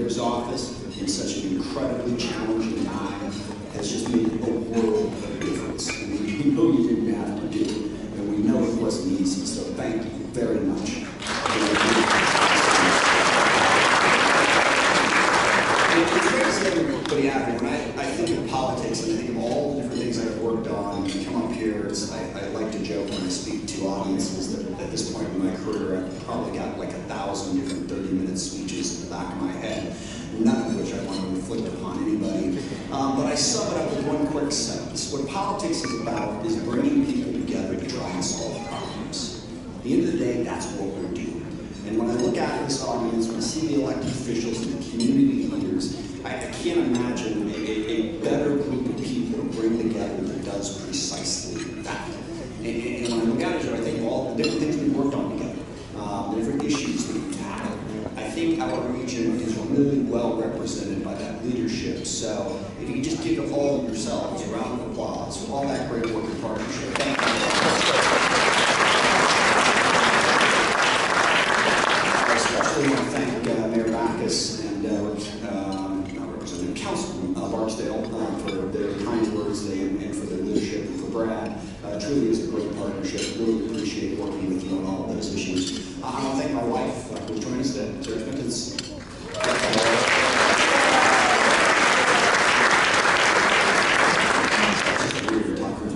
Senator's office in such an incredibly challenging time has just made a world of difference. I mean, we know you didn't have to do it, and we know it wasn't easy, so thank you very much. Everybody out here, when I think of politics and I think of all the different things I've worked on and come up here, I like to joke when I speak to audiences that at this point in my career I've probably got like 1,000 different 30-minute speeches in the back of my head, none of which I want to inflict upon anybody. But I sum it up with one quick sentence. What politics is about is bringing people together to try and solve problems. At the end of the day, that's what we're doing. And when I look at this audience, when I see the elected officials and the community leaders, I can't imagine a better group of people to bring together that does precisely that. And when I look at it, I think of all the different things we've worked on together, the different issues that we've tackled. I think our region is really well represented by that leadership. So if you could just give all of yourselves a round of applause for all that great work and partnership. Thank you. I especially want to thank Mayor Backus and Representative Councilman Barksdale for their kind words and for their leadership, and for Brad. Truly is a great partnership. Really appreciate working with you on all of those issues. I want to thank my wife who's joining us today. Sarah Spence.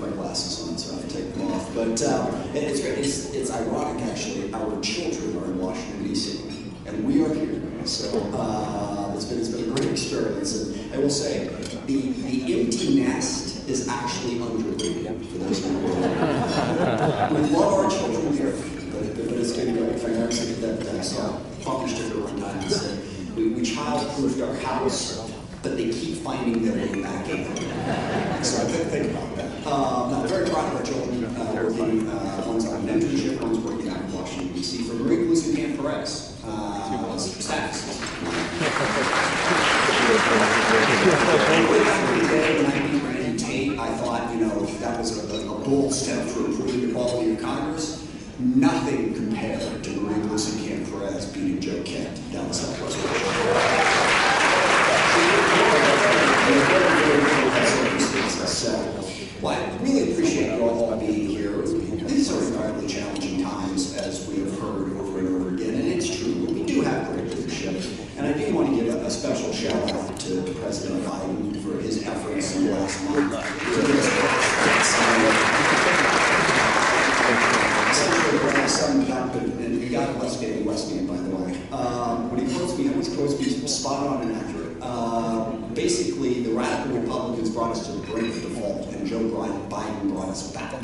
My glasses on, so I have to take them off. But it's ironic, actually. Our children are in Washington, D.C., and we are here. So it's been a great experience. And I will say, the empty nest is actually underrated for those who know. We love our children here, but it's going to go. If I never say that, I saw a bumper sticker one time that said, we child-proofed our house, but they keep finding their way back in. So I think about that. I'm very proud of our children working, one's on mentorship, one's working out in Washington, D.C. For Marie Luz and Cam Perez. Status. I thought, that was a bold step for improving the quality of Congress. Nothing compared to Marie Luz and Cam Perez beating Joe Kent down the Southwest. So, well, I really appreciate you all being here. These are incredibly challenging times, as we have heard over and over again, and it's true. We do have great leadership, and I do want to give a special shout out to President Biden for his efforts in the last month. Essentially, when I summed it up, and you got it Westgate, by the way, when he quotes me, he always quotes me spot on and accurate. Basically, the radical Republicans brought us to the brink of default, and Joe Biden brought us back.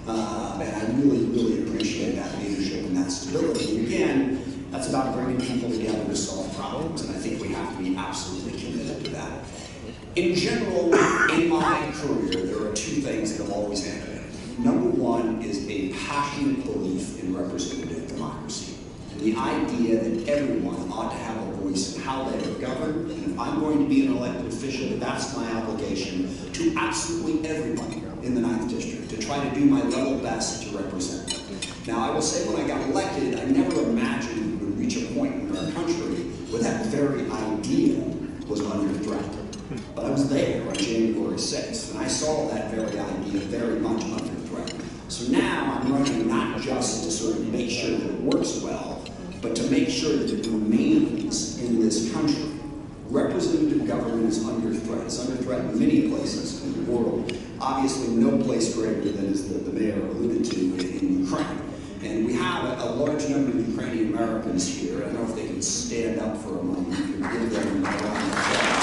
And I really, really appreciate that leadership and that stability. And again, that's about bringing people together to solve problems, and I think we have to be absolutely committed to that. In general, in my career, there are two things that have always happened. Number one is a passionate belief in representative democracy, and the idea that everyone ought to have a voice in how they are governed, and if I'm going to be an elected official, that's my obligation to absolutely everyone in the 9th District, to try to do my level best to represent them. Now, I will say when I got elected, I never imagined we would reach a point in our country where that very idea was under threat. But I was there on January 6th, and I saw that very idea very much under threat. So now I'm running not just to sort of make sure that it works well, but to make sure that it remains in this country. Representative government is under threat. It's under threat in many places in the world. Obviously, no place greater than, as the mayor alluded to, in Ukraine. And we have a large number of Ukrainian Americans here. I don't know if they can stand up for a moment and give them a round of applause.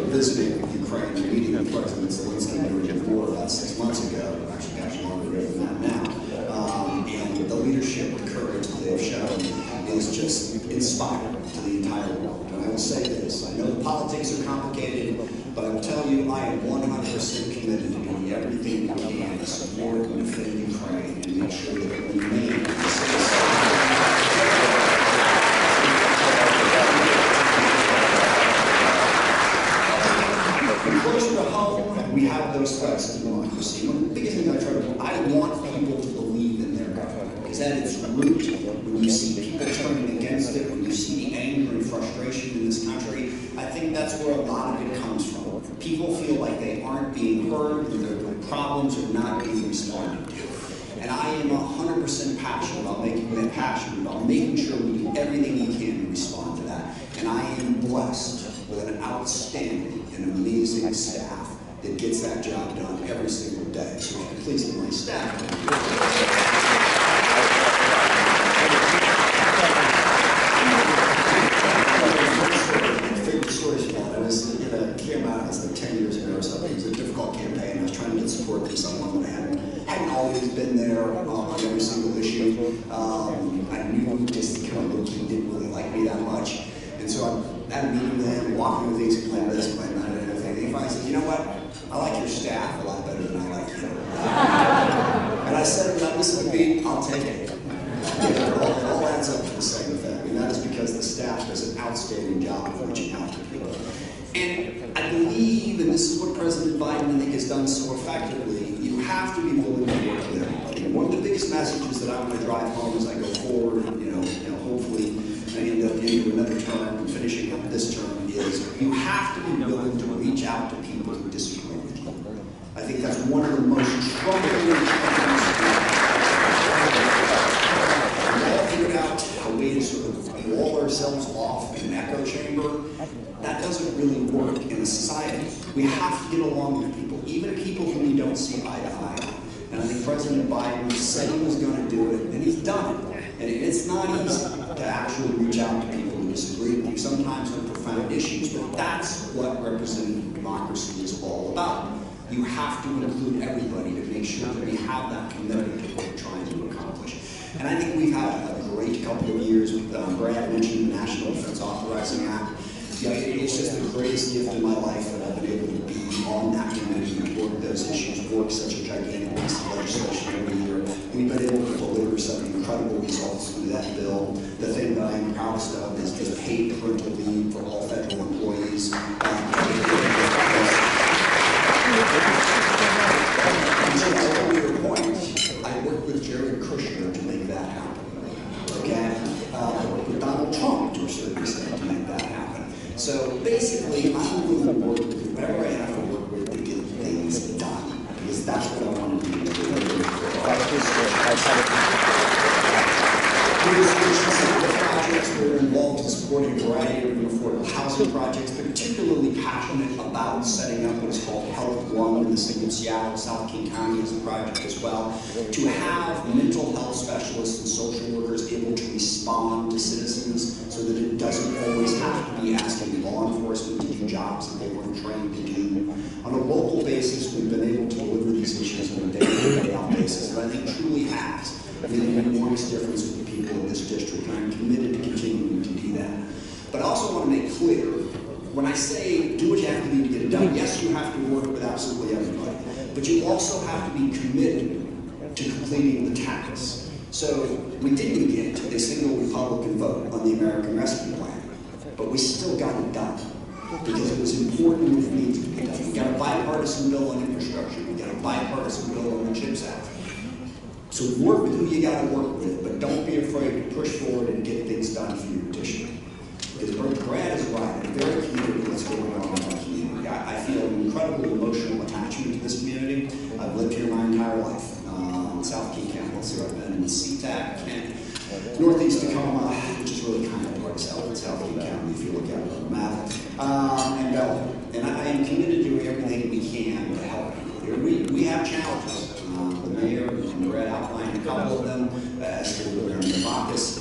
Visiting Ukraine and meeting with President Zelensky during the war about 6 months ago, actually longer than that now, and the leadership and courage that they've shown is just inspiring to the entire world. And I will say this, I know the politics are complicated, but I will tell you I am 100% committed to doing everything we can to support and defend Ukraine and make sure that it remains those threats to democracy. One of the biggest things I try to do, I want people to believe in their government, because at its root, when you see people turning against it, when you see the anger and frustration in this country, I think that's where a lot of it comes from. People feel like they aren't being heard, and their problems are not being responded to. And I am 100% passionate about making sure we do everything we can to respond to that. And I am blessed with an outstanding and amazing staff that gets that job done every single day. So if you please give my staff. I was in a campaign, it was like 10 years ago or something. It was a difficult campaign. I was trying to get support from someone that hadn't always been there on every single issue. I knew just kind of looked, he didn't really like me that much. And so I had a meeting with him, walking through things, playing this, playing that, and everything. And he finally said, you know what? I like your staff a lot better than I like you. And I said, when I listen to Pete, I'll take it. It all adds up to the same thing. And that is because the staff does an outstanding job of reaching out to people. And I believe, and this is what President Biden, I think, has done so effectively, you have to be willing to work with everybody. One of the biggest messages that I want to drive home as I go forward, hopefully end up into another term and finishing up this term, is you have to be willing to reach out to people who disagree with you. I think that's one of the most troubling things. We all figured out a way to sort of wall ourselves off in an echo chamber. That doesn't really work in a society. We have to get along with people, even people who we don't see eye to eye on. And I think President Biden said he was going to do it, and he's done it. And it's not easy to actually reach out to people who disagree with you, sometimes on profound issues, but that's what representative democracy is all about. You have to include everybody to make sure that we have that commitment to what we're trying to accomplish. And I think we've had a great couple of years. Brad mentioned the National Defense Authorizing Act. Yeah, it's just the greatest gift in my life that I've been able to be on that committee and work those issues, work such a gigantic piece of legislation every year. We've been able to deliver some incredible results through that bill. The thing that I'm proudest of is paid parental leave for all federal employees. To your point, I worked with Jared Kushner to make that happen. Okay? I worked with Donald Trump to a certain extent to make that happen. So basically, I'm willing to work with whoever I have to work with to get things done, because that's what I want to do. We're involved in supporting a variety of affordable housing projects, particularly passionate about setting up what is called Health One in the city of Seattle. South King County is a project as well, to have mental health specialists and social workers able to respond to citizens so that it doesn't always have to be asking law enforcement to do jobs that they weren't trained to do. On a local basis, we've been able to deliver these issues on a day-to-day basis, and I think truly has made an enormous difference with the people of this district, and I'm committed to continuing to do that. But I also want to make clear, when I say do what you have to do to get it done, yes, you have to work with absolutely everybody, but you also have to be committed to completing the task. So we didn't get a single Republican vote on the American Rescue Plan, but we still got it done because it was important and it needs to be done. We got a bipartisan bill on infrastructure. We got a bipartisan bill on the CHIPS Act. So work with who you got to work with, but don't be afraid to push forward and get things done for your petition. Because Brad is right. I'm very committed to what's going on in our community. I feel an incredible emotional attachment to this community. I've lived here my entire life. South King County, so I've been in SeaTac, Kent, Northeast Tacoma, which is really kind of part of South King County if you look at it on the map, and Belleville. And I am committed to doing everything we can to help people here. We have challenges. The mayor and Brad outlined a couple of them as to where in the caucus.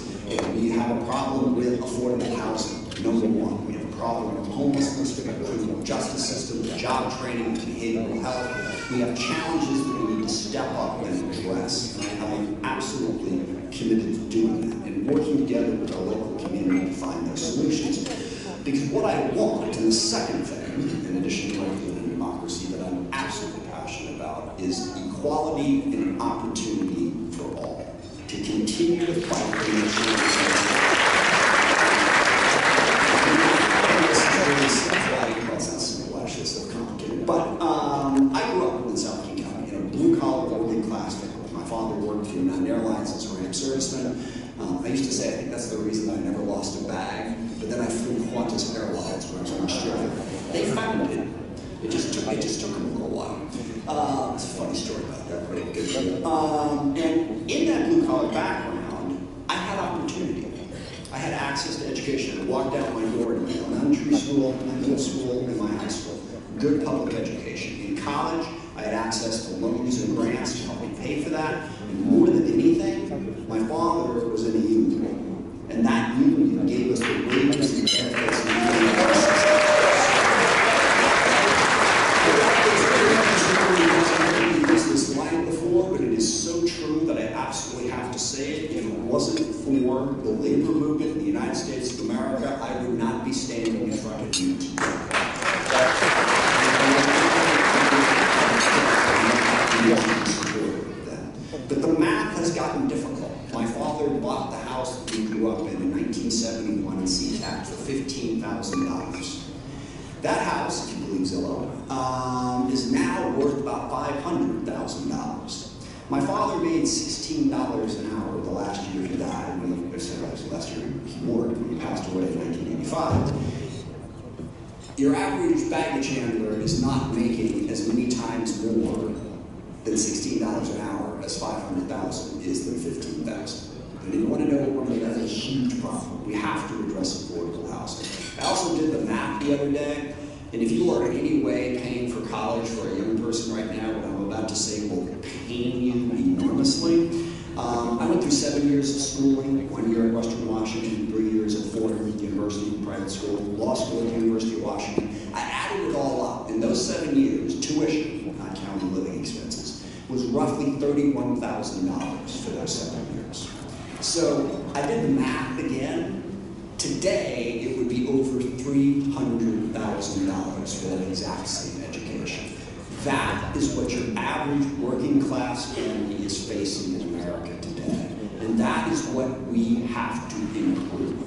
We have a problem with affordable housing, number one. We have a problem with homelessness, we have a criminal justice system, with job training, behavioral health. We have challenges that we need to step up and address. And I am absolutely committed to doing that and working together with our local community to find those solutions. Because what I want, and the second thing, in addition to representative democracy that I'm absolutely passionate about, is equality and opportunity for all. To continue to fight for the it's not simple, actually, it's so complicated. But I grew up worked for United Airlines as a Ram serviceman. I used to say I think that's the reason I never lost a bag, but then I flew Qantas Airlines when I was in Australia. They found it. It just took them a little while. It's a funny story about that, but good. And in that blue-collar background, I had opportunity. I had access to education. I walked out my door in my elementary school, my middle school, and my high school. Good public education. In college, I had access to loans and grants to help me pay for that. And more than anything, my father was in a union. And that union gave us the wages and benefits and this line before, but it is so true that I absolutely have to say it. If it wasn't for the labor movement in the United States of America, I would not be standing in front of you today. But the math has gotten difficult. My father bought the house that we grew up in 1971 in SeaTac for $15,000. That house, if you believe Zillow, is now worth about $500,000. My father made $16 an hour the last year he died. Last year he worked when he passed away in 1985. Your average baggage handler is not making as many times more than $16 an hour as $500,000 is than $15,000. And if you want to know what that is a huge problem. We have to address affordable housing. I also did the math the other day, and if you are in any way paying for college for a young person right now, what I'm about to say will pain you enormously. I went through 7 years of schooling, 1 year at Western Washington, 3 years at Fordham University private school, law school at the University of Washington. I added it all up. In those 7 years, tuition, not counting living expenses, was roughly $31,000 for those 7 years. So I did the math again. Today, it would be over $300,000 for that exact same education. That is what your average working class family is facing in America today. And that is what we have to improve.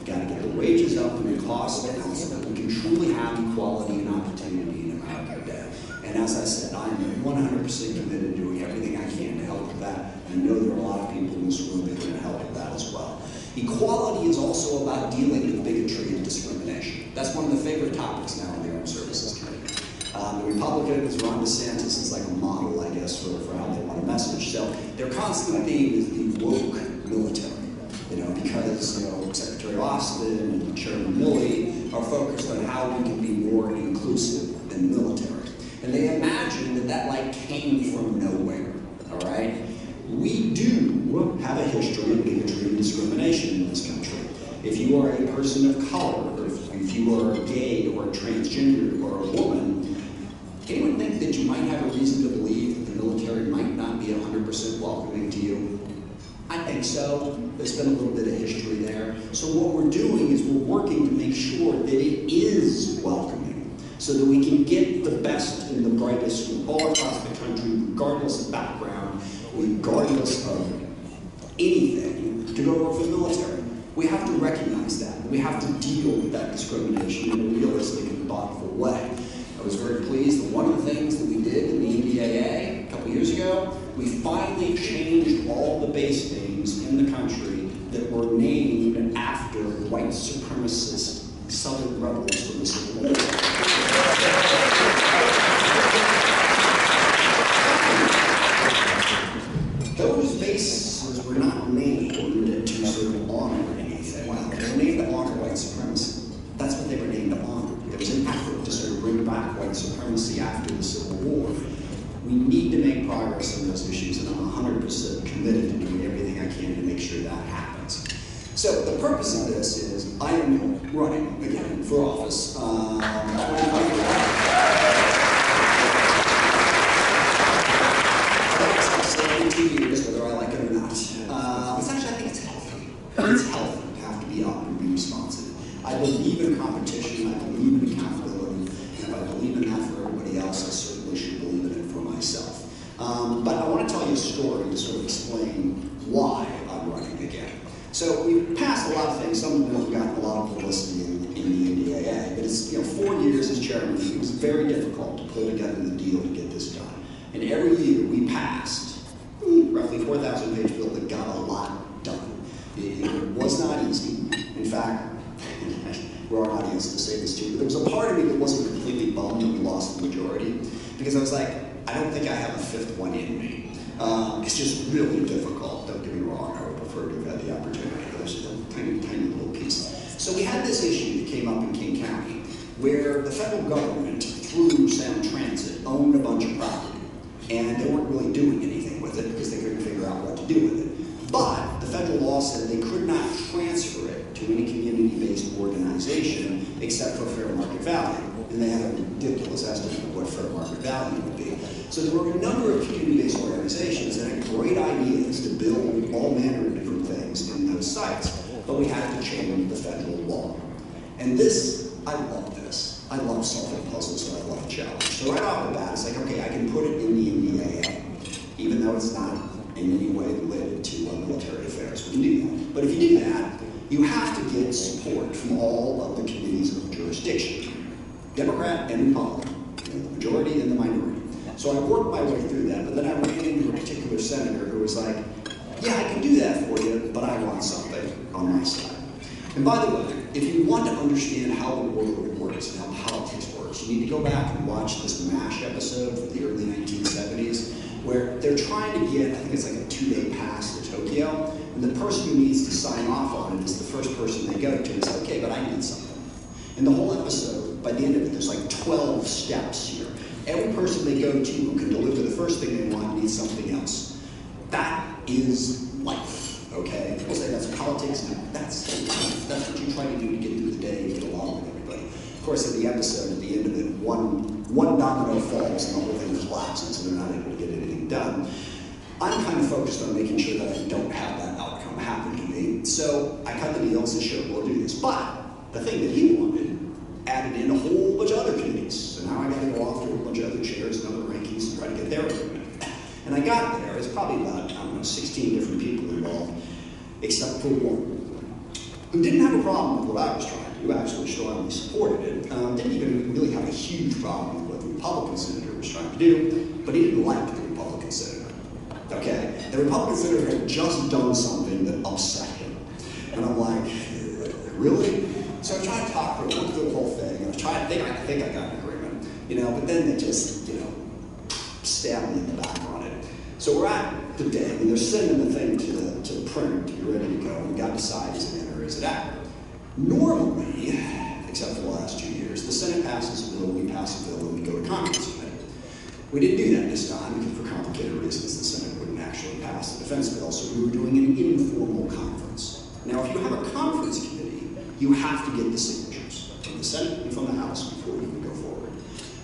Got to get the wages up and the costs down so that we can truly have equality and opportunity in America today. And as I said, I am 100% committed to doing everything I can to help with that. And I know there are a lot of people in this room that are going to help with that as well. Equality is also about dealing with bigotry and discrimination. That's one of the favorite topics now in the Armed Services Committee. The Republicans, Ron DeSantis, is like a model, I guess, for how they want to message. So their constant theme is the woke military. Because Secretary Austin and Chairman Milley are focused on how we can be more inclusive in the military. And they imagine that like came from nowhere, all right? We do have a history of bigotry and discrimination in this country. If you are a person of color, or if you are gay or transgender or a woman, anyone think that you might have a reason to believe that the military might not be 100% welcoming to you? I think so. There's been a little bit of history there. So what we're doing is we're working to make sure that it is welcoming so that we can get the best and the brightest from all across the country, regardless of background, regardless of anything, to go work for the military. We have to recognize that. We have to deal with that discrimination in a realistic and thoughtful way. I was very pleased that one of the things that we did in the NDAA a couple years ago, we finally changed all the base names in the country that were named after white supremacist Southern rebels from the Civil War. Those bases were not named to sort of honor anything. Wow. They were named to honor white supremacy. That's what they were named to honor. There was an effort to sort of bring back white supremacy after the Civil War. We need to make progress on those issues, and I'm 100% committed to doing everything I can to make sure that happens. So the purpose of this is I am running again for office. In 2 years, whether I like it or not. Essentially, I think it's healthy. It's healthy to have to be up and be responsive. I believe in competition. I believe in accountability. And if I believe in that for everybody else, I certainly should believe in it for myself. But I want to tell you a story to sort of explain why I'm running again. So we've passed a lot of things. Some of them have gotten a lot of publicity in the NDAA. But it's 4 years as chairman. It was very difficult to pull together the deal to get this done. And every year we passed roughly 24,000-page bill that got a lot done. It was not easy. In fact, we're our audience to say this too, but there was a part of me that wasn't completely bummed that we lost the majority, because I was like, I don't think I have a fifth one in me. It's just really difficult, don't get me wrong, I would prefer to have had the opportunity, but there's just a tiny, tiny little piece. So we had this issue that came up in King County, where the federal government, through Sound Transit, owned a bunch of property, and they weren't really doing anything with it because they couldn't figure out what to do with it. But the federal law said they could not transfer it to any community-based organization except for fair market value. And they had a ridiculous estimate of what fair market value would be. So there were a number of community-based organizations that had great ideas to build all manner of different things in those sites. But we had to change the federal law. And this, I love this. I love solving puzzles and I love a challenge. So right off the bat, it's like, okay, I can put it in the NDAA, even though it's not in any way related to military affairs. We can do that. But if you do that, you have to get support from all of the committees of jurisdiction, Democrat and Republican, the majority and the minority. So I worked my way through that, but then I ran into a particular senator who was like, yeah, I can do that for you, but I want something on my side. And by the way, if you want to understand how the world works and how politics works, you need to go back and watch this MASH episode from the early 1970s, where they're trying to get, I think it's like a 2-day pass to Tokyo, and the person who needs to sign off on it is the first person they go to and say, okay, but I need something. And the whole episode, by the end of it, there's like 12 steps here. Every person they go to who can deliver the first thing they want needs something else. That is life, okay? People say that's politics. No, that's life. That's what you try to do to get through the day and get along with everybody. Of course, at the episode, at the end of it, one domino falls and the whole thing collapses and they're not able to get anything done. I'm kind of focused on making sure that I don't have that outcome happen to me. So I cut the deal and said, sure, we'll do this. But the thing that he wanted added in a whole bunch of other committees. So now I got to go off to a bunch of other chairs and other rankings and try to get their agreement. And I got there. It's probably about, I don't know, 16 different people involved, except for one, who didn't have a problem with what I was trying to do. Actually strongly supported it. Didn't even really have a huge problem with what the Republican senator was trying to do, but he didn't like the Republican senator. Okay? The Republican senator had just done something that upset him. And I'm like, really? So I tried to talk to her, went through the whole thing, and I think I got an agreement, but then they just, stabbed me in the back on it. So we're at the day, and they're sending the thing to print, to be ready to go, and we got to decide, is it in or is it out? Normally, except for the last 2 years, the Senate passes a bill, we pass a bill, and we go to Congress committee. We didn't do that this time, because for complicated reasons, the Senate wouldn't actually pass the defense bill, so we were doing an informal conference. Now, if you have a conference committee, you have to get the signatures from the Senate and from the House before we can go forward.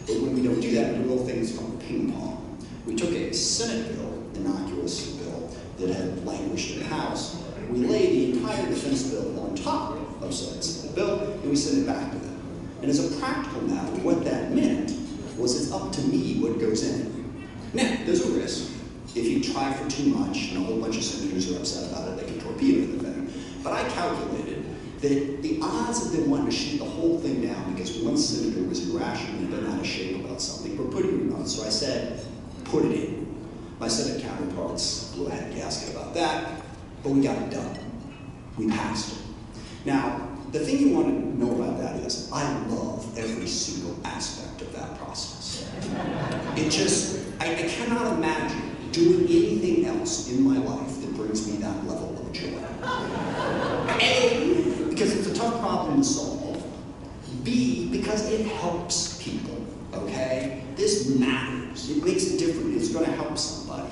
But when we don't do that, we do little things called ping pong. We took a Senate bill, innocuous bill, that had languished in the House. We laid the entire defense bill on top of said Senate bill, and we sent it back to them. And as a practical matter, what that meant was it's up to me what goes in. Now, there's a risk. If you try for too much and a whole bunch of senators are upset about it, they can torpedo the thing. But I calculated that the odds of them wanting to shoot the whole thing down because one senator was irrationally bent out of shape about something were pretty remote. So I said, put it in. My Senate counterparts blew a head gasket about that, but we got it done. We passed it. Now, the thing you want to know about that is I love every single aspect of that process. I cannot imagine doing anything else in my life that brings me that level of joy. A, because it's a tough problem to solve. B, because it helps people, okay? This matters. It makes a difference. It's going to help somebody.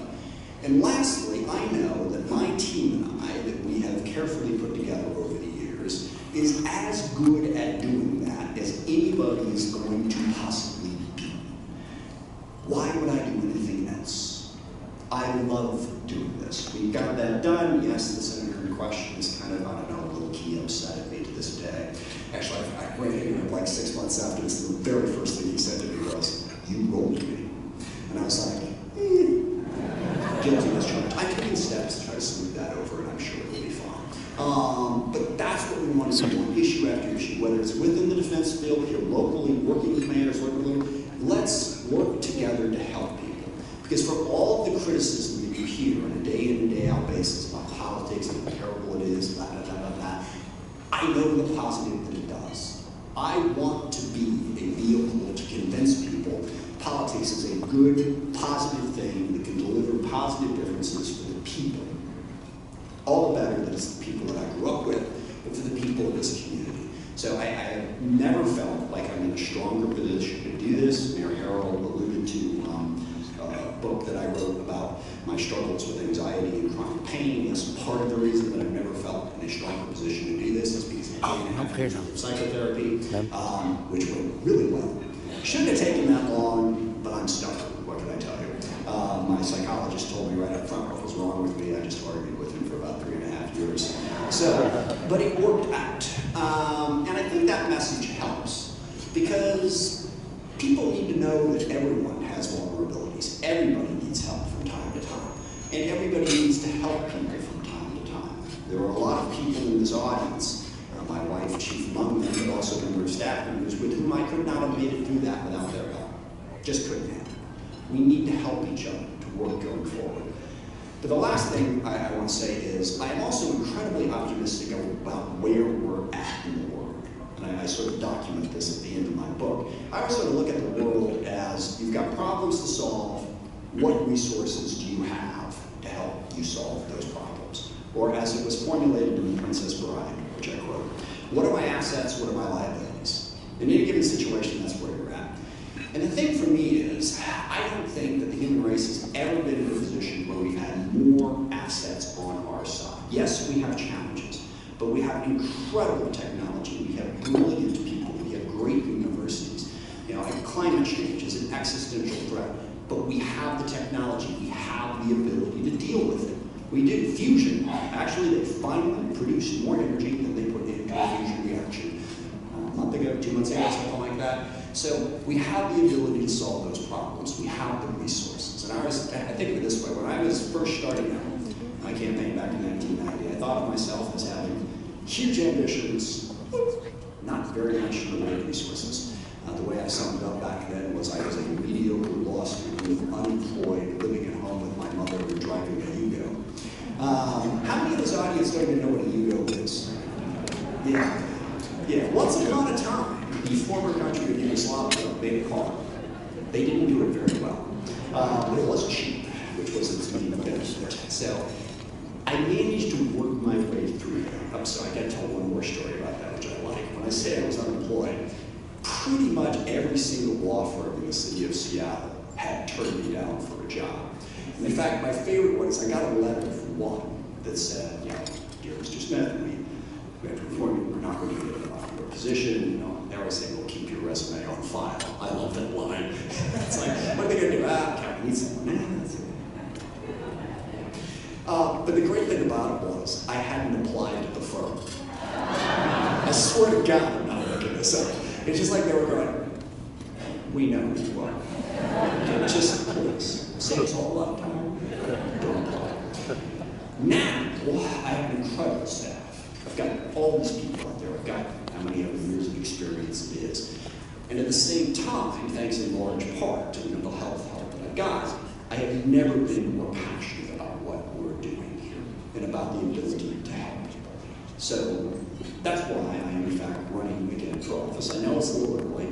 And lastly, I know that my team and I, that we have carefully put together over the years, is as good at doing that as anybody is going to possibly be. Why would I do anything else? I love doing this. We got that done. Yes, the senator in question is kind of, I don't know, a little key upset at me to this day. Actually, I ran into him like 6 months after this. The very first thing he said to me was, "You rolled me." And I was like, guilty as charged. I took in steps to try to smooth that over, and I'm sure it'll be fine. But that's what we want to do on issue after issue, whether it's within the defense bill, here locally, working with mayors, working with them. Let's work together to help people. Because for all the criticism that you hear on a day in politics and how terrible it is, blah, blah, blah, blah, blah. I know the positive that it does. I want to be a vehicle to convince people politics is a good, positive thing that can deliver positive differences for the people. All the better that it's the people that I grew up with, but for the people of this community. So I have never felt like I'm in a stronger position to do this. Mary Errol alluded to a book that I wrote about my struggles with anxiety and chronic pain. Yes, part of the reason that I've never felt in a stronger position to do this is because I didn't have years of psychotherapy, which went really well. Shouldn't have taken that long, but I'm stubborn. What can I tell you? My psychologist told me right up front what was wrong with me. I just argued with him for about 3.5 years. So, but it worked out. And I think that message helps because people need to know that everyone has vulnerabilities. Everybody needs help from time to time. And everybody needs to help people from time to time. There are a lot of people in this audience, my wife chief among them, but also a number of staff members with whom I could not have made it through that without their help. Just couldn't have. We need to help each other to work going forward. But the last thing I want to say is I'm also incredibly optimistic about where we're at in the world. And I sort of document this at the end of my book. I sort of look at the world as you've got problems to solve. What resources do you have to help you solve those problems? Or as it was formulated in The Princess Bride, which I quote, what are my assets, what are my liabilities? In any given situation, that's where you're at. And the thing for me is, I don't think that the human race has ever been in a position where we've had more assets on our side. Yes, we have challenges, but we have incredible technology. We have brilliant people. We have great universities. You know, climate change is an existential threat, but we have the technology. We have the ability to deal with it. We do. Fusion, actually, they finally produced more energy than they put into a fusion reaction a month ago, 2 months ago, something like that. So we have the ability to solve those problems. We have the resources. And I think of it this way. When I was first starting out my campaign back in 1990, I thought of myself as having huge ambitions, not very much in the way of resources. The way I summed it up back then was I was a mediocre law student, unemployed, living at home with my mother and driving a Yugo. How many of this audience don't even know what a Yugo is? Yeah. Yeah. Once upon a time, the former country of Yugoslavia made a car. They didn't do it very well. But it was cheap, which was its main benefit. So I managed to work my way through that. So I got to tell one more story about that, which I like. When I say I was unemployed, pretty much every single law firm in the city of Seattle had turned me down for a job. And in fact, my favorite one is I got a letter from one that said, you know, dear Mr. Smith, we have to inform you we're not going to give up your position. You know, they always say, well, keep your resume on file. I love that line. It's like, what are they going to do? I need someone. But the great thing about it was I hadn't applied to the firm. I swear to God, I'm not making this up. It's just like they were going, we know who you are. Just please, saves all a lot of time. Don't apply. Now, well, I have an incredible staff. I've got all these people out there. I've got how many years of experience it is. And at the same time, thanks in large part to the mental health help that I've got, I have never been more passionate about what we're doing here and about the ability to help people. So that's why I am, in fact, running again for office. I know it's a little early.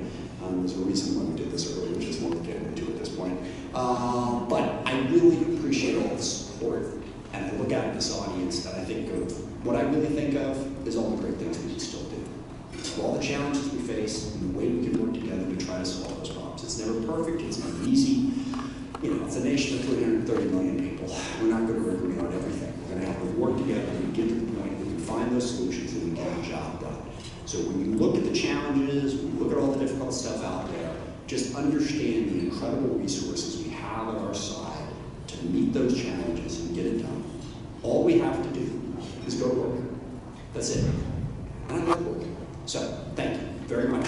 There's a reason why we did this early, which is more to get into at this point. But I really appreciate all the support. And I look out at this audience and I think of, what I really think of is all the great things we can still do. For all the challenges we face and the way we can work together to try to solve those problems. It's never perfect, it's never easy. You know, it's a nation of 330 million people. We're not going to agree on everything. We're going to have to work together and get to the point where we can find those solutions and we get the job done. So when you look at the challenges, when you look at all the difficult stuff out there, just understand the incredible resources we have at our side to meet those challenges and get it done. All we have to do is go to work. That's it. And I love working. So, thank you very much.